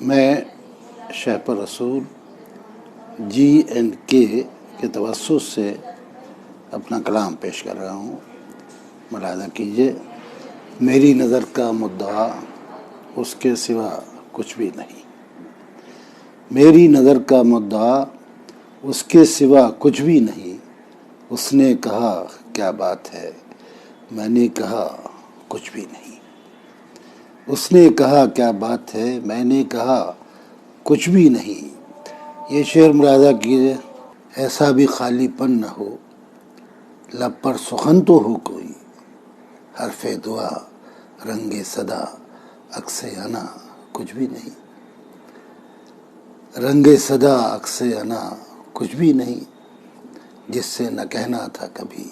میں شہپر رسول GNK کے توسط سے اپنا کلام پیش کر رہا ہوں. ملاحظہ کیجیے، میری نظر کا مدعا اس کے سوا کچھ بھی نہیں. میری نظر کا مدعا اس کے سوا کچھ بھی نہیں. اس نے کہا کیا بات ہے، میں نے کہا کچھ بھی نہیں. اس نے کہا کیا بات ہے، میں نے کہا کچھ بھی نہیں. یہ شعر ملاحظہ کیجیے. ایسا بھی خالی پن نہ ہو، لب پر سخن تو ہو کوئی. حرف دعا رنگ صدا عکس انا کچھ بھی نہیں. رنگ صدا عکس انا کچھ بھی نہیں. جس سے نہ کہنا تھا کبھی،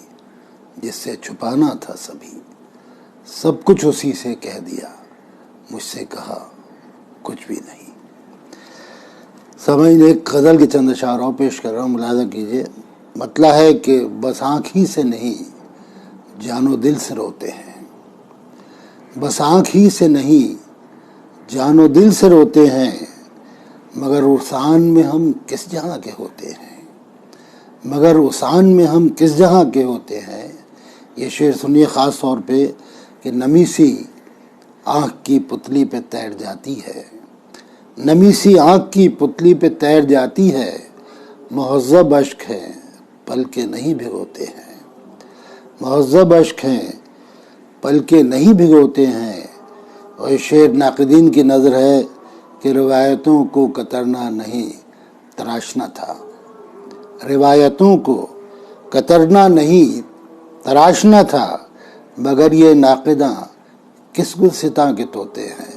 جس سے چھپانا تھا سبھی، سب کچھ اسی سے کہہ دیا، مجھ سے کہا کچھ بھی نہیں. سمجھ ایک غزل کے چند اشعار اور پیش کر رہا ہوں، ملاحظہ کیجیے. مطلب ہے کہ بس آنکھ ہی سے نہیں، جان و دل سے روتے ہیں. بس آنکھ ہی سے نہیں، جان و دل سے روتے ہیں. مگر اس آن میں ہم کس جہاں کے ہوتے ہیں. مگر اس آن میں ہم کس جہاں کے ہوتے ہیں. یہ شعر سنیے خاص طور پہ کہ نمی سی آنکھ کی پتلی پہ تیر جاتی ہے. نمی سی آنکھ کی پتلی پہ تیر جاتی ہے. مہذب اشک ہے پل کے نہیں بھگوتے ہیں. مہذب اشک ہیں پل کے نہیں بھگوتے ہیں. اور یہ شعر ناقدین کی نظر ہے کہ روایتوں کو کترنا نہیں تراشنا تھا. روایتوں کو کترنا نہیں تراشنا تھا. مگر یہ ناقداں کس گلستاں کے طوطے ہیں.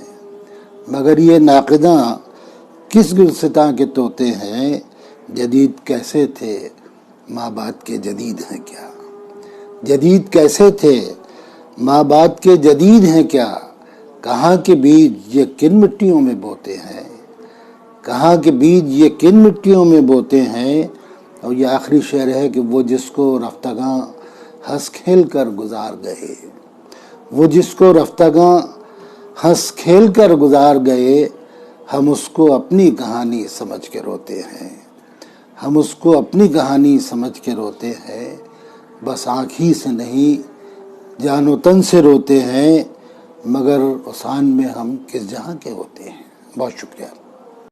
مگر یہ ناقداں کس گلستاں کے طوطے ہیں. جدید کیسے تھے ماں باپ کے جدید ہیں کیا. جدید کیسے تھے ماں باپ کے جدید ہیں کیا. کہاں کے بیج یہ کن مٹیوں میں بوتے ہیں. کہاں کے بیج یہ کن مٹیوں میں بوتے ہیں. اور یہ آخری شعر ہے کہ وہ جس کو رفتگاں ہنس کھیل کر گزار گئے. وہ جس کو رفتگاں ہنس کھیل کر گزار گئے. ہم اس کو اپنی کہانی سمجھ کے روتے ہیں. ہم اس کو اپنی کہانی سمجھ کے روتے ہیں. بس آنکھ ہی سے نہیں، جان و تن سے روتے ہیں. مگر اس آن میں ہم کس جہاں کے ہوتے ہیں. بہت شکریہ.